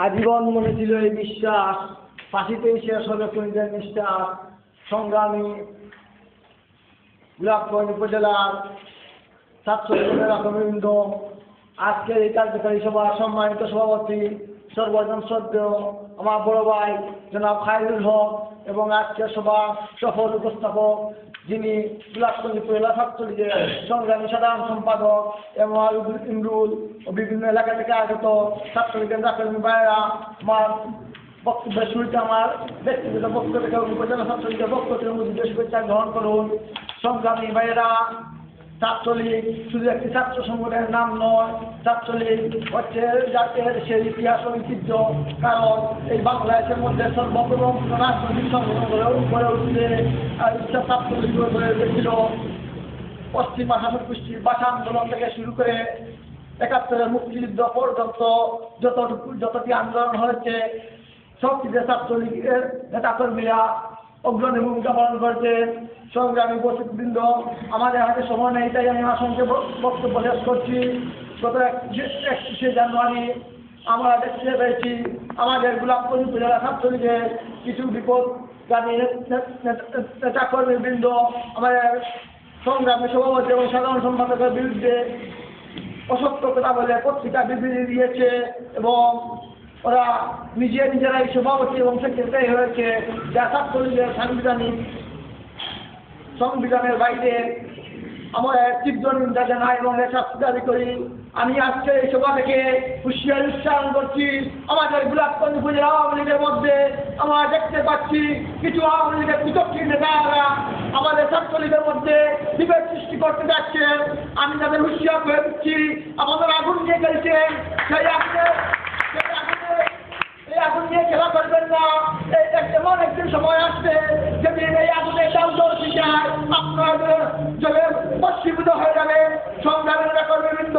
আজীবন মনে ছিল এই বিশ্বাস, ফাঁসিতেই শেষ হলো শহীদের নিষ্ঠাস। সংগ্রামী গোলাপগঞ্জ উপজেলার ছাত্রলীগের নেতৃবৃন্দ, আজকের এই কার্যকারী সভার সম্মানিত সভাপতি সর্বজন শ্রদ্ধেয় আমার বড় ভাই জনাব খায়রুল হক এবং আজকের সভা সফল উপস্থাপক যিনি গোলাপগঞ্জ উপজেলা ছাত্রলীগের সংগ্রামী সাধারণ সম্পাদক এবং ইমরুল ও বিভিন্ন এলাকা থেকে আগত ছাত্রলীগের নেতাকর্মী ভাইয়েরা, আমার বক্তব্যের শুরুতে আমার ব্যক্তিগত বক্তব্য থেকে উপজেলা ছাত্রলীগের পক্ষ থেকে মুজিদের শুভেচ্ছা গ্রহণ করুন। সংগ্রামী ভাইয়েরা, ছাত্রলীগ শুধু একটি ছাত্র সংগঠনের নাম নয়, ছাত্রলীগ হচ্ছে জাতীয় সেই ইতিহাস ঐতিহ্য। কারণ এই বাংলাদেশের মধ্যে সর্বপ্রথম রাজনৈতিক সংগঠন গড়ে উঠতে ছাত্রলীগ গড়ে উঠেছিল। পশ্চিমা শাসক গোষ্ঠীর ভাষা আন্দোলন থেকে শুরু করে ৭১-এর মুক্তিযুদ্ধ পর্যন্ত যতটি আন্দোলন হয়েছে সবটিতে ছাত্রলীগের নেতাকর্মীরা অগ্রণী ভূমিকা পালন করেছে। সংগ্রামী উপস্থিতবৃন্দ, আমাদের হাতে সময় নেই, তাই আমি আমার সঙ্গে বক্তব্য শেষ করছি। গত 31শে জানুয়ারি আমরা দেখতে পেয়েছি আমাদের গোলাপগঞ্জ উপজেলা ছাত্রলীগের কিছু বিপদগামী নেতাকর্মীবৃন্দ আমাদের সংগ্রামী সভাপতি এবং সাধারণ সম্পাদকের বিরুদ্ধে অসত্য কথা বলে পত্রিকা বিবৃতি দিয়েছে এবং ওরা নিজেরাই সভাপতি এবং সেক্রেটারি হয়েছে, যা ছাত্রলীগের সংবিধানের বাইরে। আমরা তীব্র নিন্দা জানাই এবং শাস্তি দাবি করি। আমি আজকে এই সভা থেকে হুঁশিয়ারি উচ্চারণ করছি, আমাদের গোলাপগঞ্জ উপজেলা আওয়ামী লীগের মধ্যে আমরা দেখতে পাচ্ছি কিছু আওয়ামী লীগের বিচক্ষণ নেতারা আমাদের ছাত্রলীগের মধ্যে বিভেদ সৃষ্টি করতে যাচ্ছে। আমি তাদের হুঁশিয়ার করে দিচ্ছি, আমাদের আগুন নিয়ে গেছেন, সেই আগুন নিয়ে খেলা করবেন না। এমন একদিন সময় আসবে যেদিন এই আগুনে চাউদর শিখায় আপনাদের জলে বস্মীভূত হয়ে যাবে। সংগ্রামের কর্মীবৃন্দ,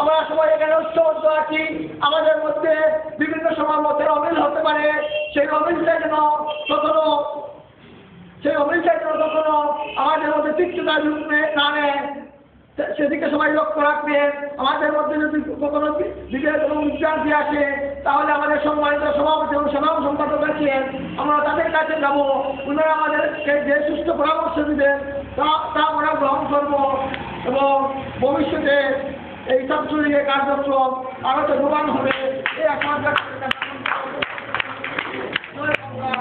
আমরা সবাই এখানে উৎসবদ্ধ আছি। আমাদের মধ্যে বিভিন্ন সময় মতের অমিল হতে পারে, সেই অমিলটা যেন কখনো আমাদের মধ্যে তিক্ততা রূপ না নেয়, সেদিকে সবাই লক্ষ্য রাখবেন। আমাদের মধ্যে যদি কখনো বিভেদ এবং বিভ্রান্তি আসে, তাহলে আমাদের সম্মানিত সভাপতি এবং সাধারণ সম্পাদক আছেন, আমরা তাদের কাছে যাবো। ওনারা আমাদেরকে যে সুস্থ পরামর্শ দিবেন তা আমরা গ্রহণ করব এবং ভবিষ্যতে এই ছাত্রলীগের কার্যক্রম আরো চলমান হবে এই আশা